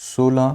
16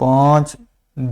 5